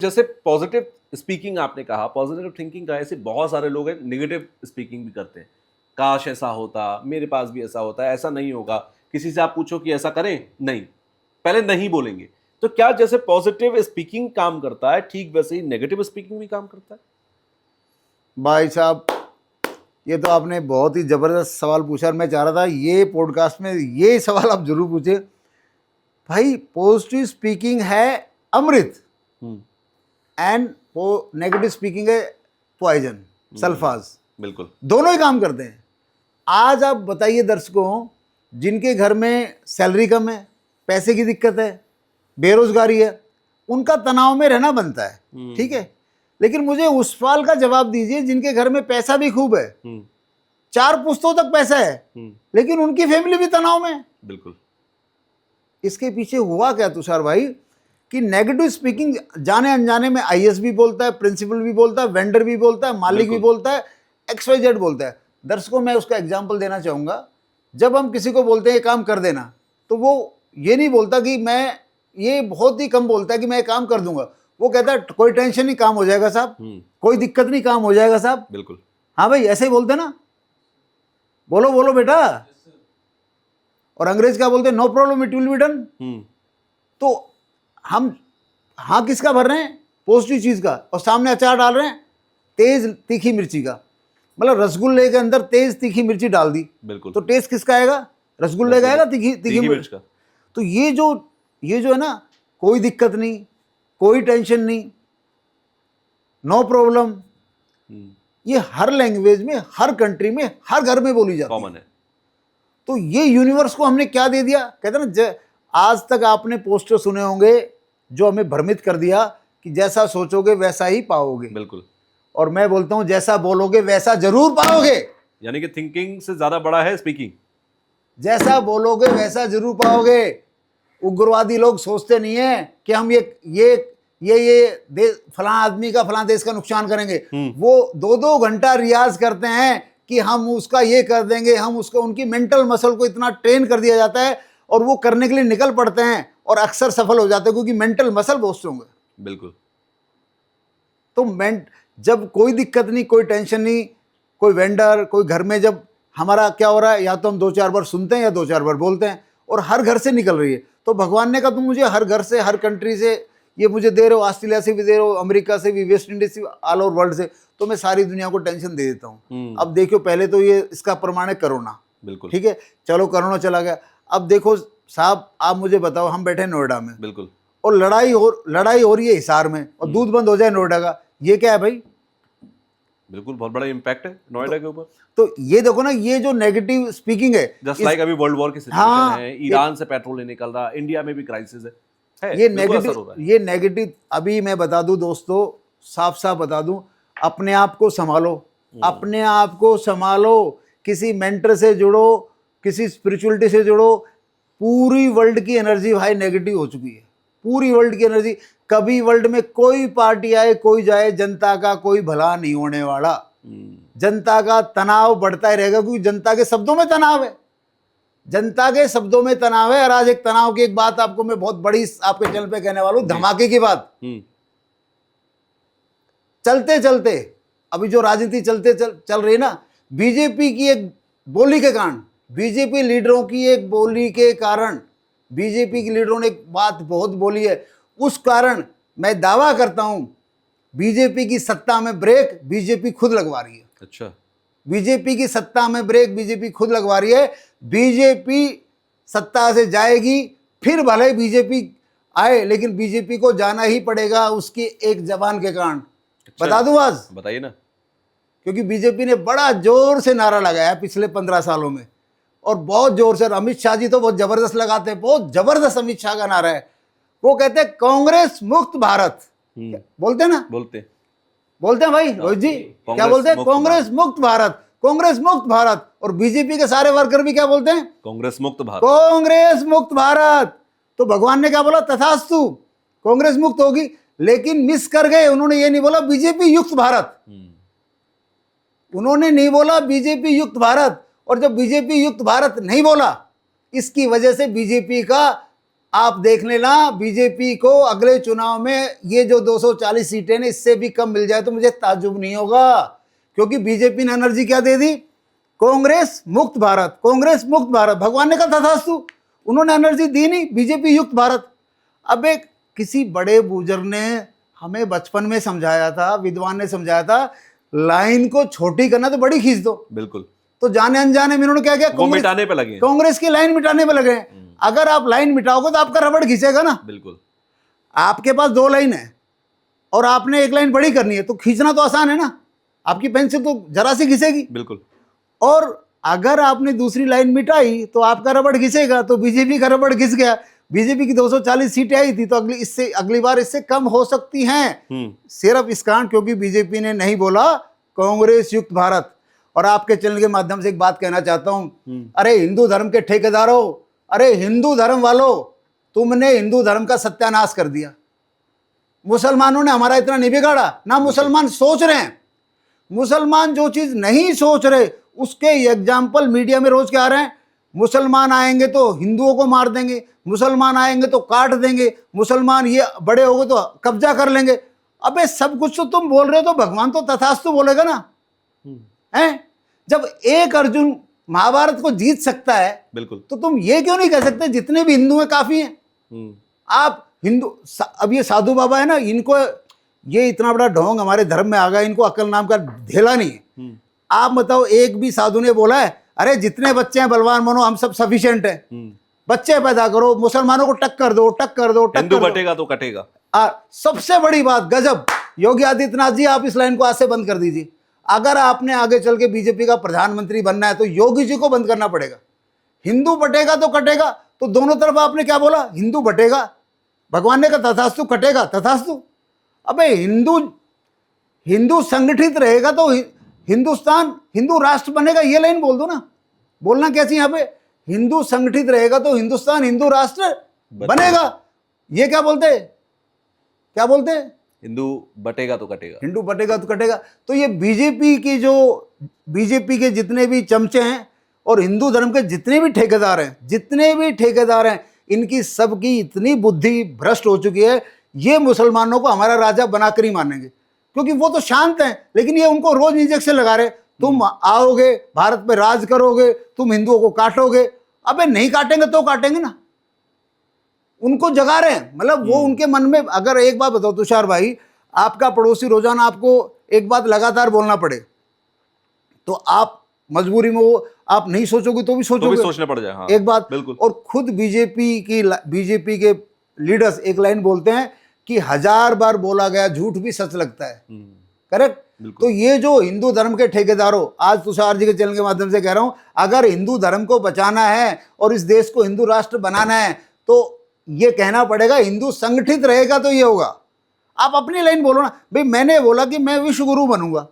जैसे positive speaking आपने कहा, पॉजिटिव थिंकिंग का ऐसे बहुत सारे लोग हैं, नेगेटिव स्पीकिंग भी करते हैं। काश ऐसा होता, मेरे पास भी ऐसा होता, ऐसा नहीं होगा। किसी से आप पूछो कि ऐसा करें, नहीं, पहले नहीं बोलेंगे। तो क्या जैसे पॉजिटिव स्पीकिंग काम करता है, ठीक वैसे ही नेगेटिव स्पीकिंग भी काम करता है? भाई साहब, ये तो आपने बहुत ही ज़बरदस्त सवाल पूछा और मैं चाह रहा था ये पॉडकास्ट में ये सवाल आप जरूर पूछे। भाई, पॉजिटिव स्पीकिंग है अमृत एंड नेगेटिव स्पीकिंग है पॉइजन, सल्फाज। बिल्कुल। दोनों ही काम करते हैं। आज आप बताइए दर्शकों, जिनके घर में सैलरी कम है, पैसे की दिक्कत है, बेरोजगारी है, उनका तनाव में रहना बनता है, ठीक है। लेकिन मुझे उस सवाल का जवाब दीजिए जिनके घर में पैसा भी खूब है, 4 पुश्तों तक पैसा है, लेकिन उनकी फैमिली भी तनाव में है। बिल्कुल। इसके पीछे हुआ क्या तुषार भाई कि नेगेटिव स्पीकिंग जाने अनजाने में आईएएस भी बोलता है, प्रिंसिपल भी बोलता है, वेंडर भी बोलता है, मालिक भी बोलता है, XYZ बोलता है। दर्शकों, मैं उसका एग्जाम्पल देना चाहूँगा। जब हम किसी को बोलते हैं ये काम कर देना, तो वो ये नहीं बोलता कि मैं, ये बहुत ही कम बोलता है कि मैं ये काम कर दूंगा। वो कहता है कोई टेंशन नहीं, काम हो जाएगा साहब, कोई दिक्कत नहीं, काम हो जाएगा साहब। बिल्कुल। हाँ भाई, ऐसे ही बोलते ना, बोलो बोलो बेटा। और अंग्रेज क्या बोलते हैं? No problem, it will be done. तो हम हाँ किसका भर रहे हैं? पॉजिटिव चीज का। और सामने अचार डाल रहे हैं तेज तीखी मिर्ची का, मतलब रसगुल्ले के अंदर तेज तीखी मिर्ची डाल दी, बिल्कुल। तो टेस्ट किसका आएगा? रसगुल्ले का आएगा, तीखी मिर्च का। तो ये जो है ना, कोई दिक्कत नहीं, कोई टेंशन नहीं, नो प्रॉब्लम, ये हर लैंग्वेज में, हर कंट्री में, हर घर में बोली जाती कॉमन है। तो ये यूनिवर्स को हमने क्या दे दिया? कहते ना, आज तक आपने पोस्टर सुने होंगे जो हमें भ्रमित कर दिया कि जैसा सोचोगे वैसा ही पाओगे। बिल्कुल। और मैं बोलता हूं जैसा बोलोगे वैसा जरूर पाओगे। यानी कि थिंकिंग से ज्यादा बड़ा है स्पीकिंग। जैसा बोलोगे वैसा जरूर पाओगे। उग्रवादी लोग सोचते नहीं है कि हम ये फलां आदमी का, फलां देश का नुकसान करेंगे। वो 2-2 घंटा रियाज करते हैं कि हम उसका ये कर देंगे, हम उसका, उनकी मेंटल मसल को इतना ट्रेन कर दिया जाता है और वो करने के लिए निकल पड़ते हैं और अक्सर सफल हो जाते हैं क्योंकि मेंटल मसल बहुत स्ट्रांग है। बिल्कुल। तो जब कोई दिक्कत नहीं, कोई टेंशन नहीं, कोई वेंडर, कोई घर में, जब हमारा क्या हो रहा है, या तो हम 2-4 बार सुनते हैं या 2-4 बार बोलते हैं और हर घर से निकल रही है, तो भगवान ने कहा तुम मुझे हर घर से, हर कंट्री से ये मुझे दे रहे हो, ऑस्ट्रेलिया से भी दे रहे हो, अमेरिका से भी, वेस्ट इंडीज से, ऑल ओवर वर्ल्ड से, तो मैं सारी दुनिया को टेंशन दे देता हूँ। अब देखो, पहले तो ये इसका प्रमाण है कोरोना। बिल्कुल। ठीक है, चलो कोरोना चला गया। अब देखो साहब, आप मुझे बताओ, हम बैठे नोएडा में, बिल्कुल, और लड़ाई हो रही है हिसार में, और दूध बंद हो जाए नोएडा का, ये क्या है भाई? बिल्कुल, बहुत बड़ा इम्पैक्ट है नोएडा के ऊपर। तो ये देखो ना, ये जो नेगेटिव स्पीकिंग है, जस्ट लाइक अभी वर्ल्ड वॉर की सिचुएशन है, ईरान से पेट्रोल नहीं निकल रहा, इंडिया में भी क्राइसिस है, ये नेगेटिव। अभी मैं बता दूं दोस्तों, साफ साफ बता दूं, अपने आप को संभालो, अपने आप को संभालो। किसी मेंटर से जुड़ो, किसी स्पिरिचुअलिटी से जुड़ो। पूरी वर्ल्ड की एनर्जी भाई नेगेटिव हो चुकी है, पूरी वर्ल्ड की एनर्जी। कभी वर्ल्ड में कोई पार्टी आए, कोई जाए, जनता का कोई भला नहीं होने वाला। जनता का तनाव बढ़ता ही रहेगा, क्योंकि जनता के शब्दों में तनाव है, जनता के शब्दों में तनाव है। और आज एक तनाव की एक बात आपको मैं बहुत बड़ी आपके चैनल पे कहने वाला हूं, धमाके की बात। चलते चलते अभी जो राजनीति चल रही है ना, बीजेपी की एक बोली के कारण, बीजेपी लीडरों की एक बोली के कारण, बीजेपी के लीडरों ने एक बात बहुत बोली है, उस कारण मैं दावा करता हूं बीजेपी की सत्ता में ब्रेक बीजेपी खुद लगवा रही है। अच्छा, बीजेपी की सत्ता में ब्रेक बीजेपी खुद लगवा रही है। बीजेपी सत्ता से जाएगी, फिर भले बीजेपी आए, लेकिन बीजेपी को जाना ही पड़ेगा उसकी एक जबान के कारण। अच्छा, बता दूं आज? बताइए ना। क्योंकि बीजेपी ने बड़ा जोर से नारा लगाया पिछले 15 सालों में, और बहुत जोर से। अमित शाह जी तो बहुत जबरदस्त लगाते हैं, बहुत जबरदस्त अमित शाह का नारा है। वो कहते हैं कांग्रेस मुक्त भारत, बोलते हैं ना, बोलते हैं भाई रोहित जी, क्या बोलते हैं? कांग्रेस मुक्त भारत, कांग्रेस मुक्त भारत। और बीजेपी के सारे वर्कर भी क्या बोलते हैं? कांग्रेस मुक्त भारत, कांग्रेस मुक्त भारत। तो भगवान ने क्या बोला? तथास्तु, कांग्रेस मुक्त होगी। लेकिन मिस कर गए, उन्होंने ये नहीं बोला बीजेपी युक्त भारत, उन्होंने नहीं बोला बीजेपी युक्त भारत। और जब बीजेपी युक्त भारत नहीं बोला, इसकी वजह से बीजेपी का आप देख लेना बीजेपी को अगले चुनाव में ये जो 240 सीटें ने इससे भी कम मिल जाए तो मुझे ताज्जुब नहीं होगा, क्योंकि बीजेपी ने एनर्जी क्या दे दी, कांग्रेस मुक्त भारत, कांग्रेस मुक्त भारत। भगवान ने कहा तथास्तु, उन्होंने एनर्जी दी नहीं, बीजेपी युक्त भारत। अब एक किसी बड़े बुजुर्ग ने हमें बचपन में समझाया था, विद्वान ने समझाया था, लाइन को छोटी करना तो बड़ी खींच दो। बिल्कुल। तो जाने अनजाने में इन्होंने क्या किया, वो मिटाने पे लगे हैं। कांग्रेस की लाइन मिटाने पे लगे हैं। अगर आप लाइन मिटाओगे तो आपका रबड़ घिसेगा ना। बिल्कुल। आपके पास 2 लाइन है और आपने 1 लाइन बड़ी करनी है, तो खींचना तो आसान है ना, आपकी पेंसिल तो जरा सी घिसेगी। बिल्कुल। और अगर आपने दूसरी लाइन मिटाई तो आपका रबड़ घिसेगा। तो बीजेपी का रबड़ घिस गया, बीजेपी की 240 सीटें आई थी, तो अगली बार इससे कम हो सकती हैं। सिर्फ इस कारण क्योंकि बीजेपी ने नहीं बोला कांग्रेस युक्त भारत। और आपके चैनल के माध्यम से एक बात कहना चाहता हूं, अरे हिंदू धर्म के ठेकेदारों, अरे हिंदू धर्म वालों, तुमने हिंदू धर्म का सत्यानाश कर दिया। मुसलमानों ने हमारा इतना नहीं बिगाड़ा ना, मुसलमान सोच रहे हैं। मुसलमान जो चीज नहीं सोच रहे उसके एग्जाम्पल मीडिया में रोज क्या आ रहे हैं, मुसलमान आएंगे तो हिंदुओं को मार देंगे, मुसलमान आएंगे तो काट देंगे, मुसलमान ये बड़े हो गए तो कब्जा कर लेंगे। अबे सब कुछ तो तुम बोल रहे हो, तो भगवान तो तथास्तु बोलेगा ना, हैं? जब एक अर्जुन महाभारत को जीत सकता है, बिल्कुल, तो तुम ये क्यों नहीं कह सकते जितने भी हिंदू हैं काफी हैं। आप हिंदू, अब ये साधु बाबा है ना, इनको ये इतना बड़ा ढोंग हमारे धर्म में आ गया, इनको अकल नाम का ढेला नहीं है। आप बताओ, एक भी साधु ने बोला है अरे जितने बच्चे हैं बलवान बनो, हम सब सफिशिएंट हैं, बच्चे पैदा करो, मुसलमानों को टक्कर दो, टक्कर दो, टक्कर हिंदू दो। बटेगा तो कटेगा। सबसे बड़ी बात, गजब, योगी आदित्यनाथ जी आप इस लाइन को आज से बंद कर दीजिए। अगर आपने आगे चल के बीजेपी का प्रधानमंत्री बनना है तो योगी जी को बंद करना पड़ेगा। हिंदू बटेगा तो कटेगा, तो दोनों तरफ आपने क्या बोला, हिंदू बटेगा, भगवान ने कहा तथास्तु, कटेगा तथास्तु। अबे हिंदू संगठित रहेगा तो हिंदुस्तान हिंदू राष्ट्र बनेगा, ये लाइन बोल दो ना। बोलना कैसी यहाँ पे, हिंदू संगठित रहेगा तो हिंदुस्तान हिंदू राष्ट्र बनेगा। ये क्या बोलते, क्या बोलते, हिंदू बटेगा तो कटेगा, हिंदू बटेगा तो कटेगा। तो ये बीजेपी के जितने भी चमचे हैं और हिंदू धर्म के जितने भी ठेकेदार हैं, इनकी सबकी इतनी बुद्धि भ्रष्ट हो चुकी है, ये मुसलमानों को हमारा राजा बनाकर ही मानेंगे, क्योंकि वो तो शांत हैं, लेकिन ये उनको रोज इंजेक्शन लगा रहे, तुम आओगे भारत पे राज करोगे, तुम हिंदुओं को काटोगे। अबे नहीं काटेंगे तो काटेंगे ना, उनको जगा रहे हैं। मतलब वो उनके मन में, अगर एक बात बताओ तुषार भाई, आपका पड़ोसी रोजाना आपको एक बात लगातार बोलना पड़े तो आप मजबूरी में वो आप नहीं सोचोगे तो भी सोचोगे, सोचना पड़ जाए। हाँ, एक बात बिल्कुल। और खुद बीजेपी के लीडर्स एक लाइन बोलते हैं कि 1000 बार बोला गया झूठ भी सच लगता है, करेक्ट। तो ये जो हिंदू धर्म के ठेकेदारों, आज तुषार जी के चैनल के माध्यम से कह रहा हूं, अगर हिंदू धर्म को बचाना है और इस देश को हिंदू राष्ट्र बनाना है तो ये कहना पड़ेगा हिंदू संगठित रहेगा तो ये होगा। आप अपनी लाइन बोलो ना भाई, मैंने बोला कि मैं विश्व गुरु बनूंगा,